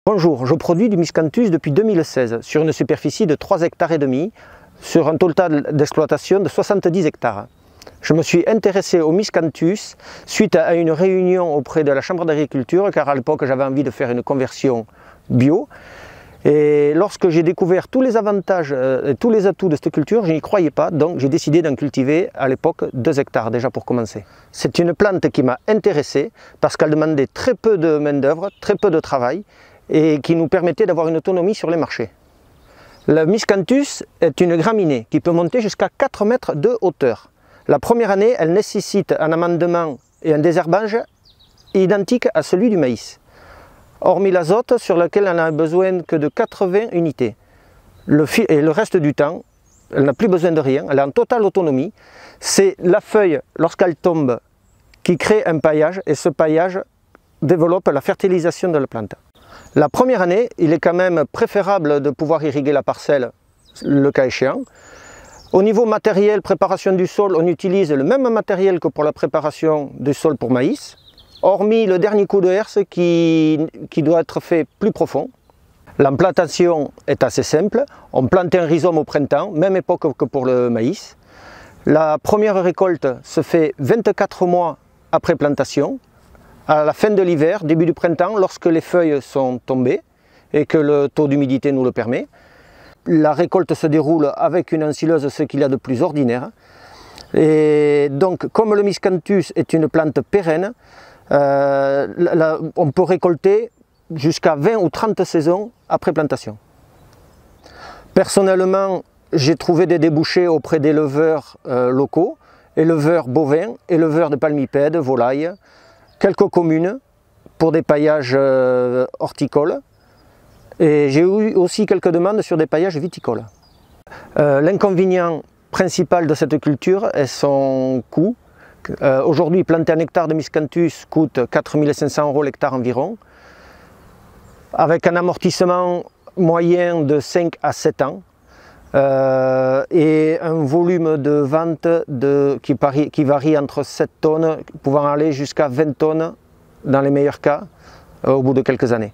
Bonjour, je produis du miscanthus depuis 2016 sur une superficie de 3,5 hectares sur un total d'exploitation de 70 hectares. Je me suis intéressé au miscanthus suite à une réunion auprès de la Chambre d'agriculture car à l'époque j'avais envie de faire une conversion bio. Et lorsque j'ai découvert tous les avantages et tous les atouts de cette culture, je n'y croyais pas, donc j'ai décidé d'en cultiver à l'époque 2 hectares déjà pour commencer. C'est une plante qui m'a intéressé parce qu'elle demandait très peu de main d'œuvre, très peu de travail et qui nous permettait d'avoir une autonomie sur les marchés. Le miscanthus est une graminée qui peut monter jusqu'à 4 mètres de hauteur. La première année, elle nécessite un amendement et un désherbage identique à celui du maïs, hormis l'azote sur lequel elle n'a besoin que de 80 unités. Et le reste du temps, elle n'a plus besoin de rien, elle est en totale autonomie. C'est la feuille, lorsqu'elle tombe, qui crée un paillage et ce paillage développe la fertilisation de la plante. La première année, il est quand même préférable de pouvoir irriguer la parcelle, le cas échéant. Au niveau matériel, préparation du sol, on utilise le même matériel que pour la préparation du sol pour maïs, hormis le dernier coup de herse qui doit être fait plus profond. L'implantation est assez simple, on plante un rhizome au printemps, même époque que pour le maïs. La première récolte se fait 24 mois après plantation. À la fin de l'hiver, début du printemps, lorsque les feuilles sont tombées et que le taux d'humidité nous le permet. La récolte se déroule avec une ensileuse, ce qu'il y a de plus ordinaire. Et donc, comme le miscanthus est une plante pérenne, on peut récolter jusqu'à 20 ou 30 saisons après plantation. Personnellement, j'ai trouvé des débouchés auprès d'éleveurs locaux, éleveurs bovins, éleveurs de palmipèdes, volailles, quelques communes pour des paillages horticoles et j'ai eu aussi quelques demandes sur des paillages viticoles. L'inconvénient principal de cette culture est son coût. Aujourd'hui, planter un hectare de miscanthus coûte 4 500 € l'hectare environ, avec un amortissement moyen de 5 à 7 ans et un volume de vente qui varie entre 7 tonnes, pouvant aller jusqu'à 20 tonnes dans les meilleurs cas au bout de quelques années.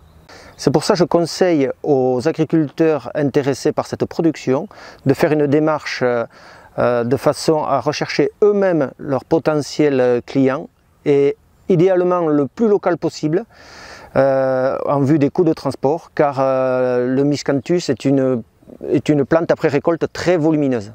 C'est pour ça que je conseille aux agriculteurs intéressés par cette production de faire une démarche de façon à rechercher eux-mêmes leurs potentiels clients et idéalement le plus local possible en vue des coûts de transport car le miscanthus est une plante après récolte très volumineuse.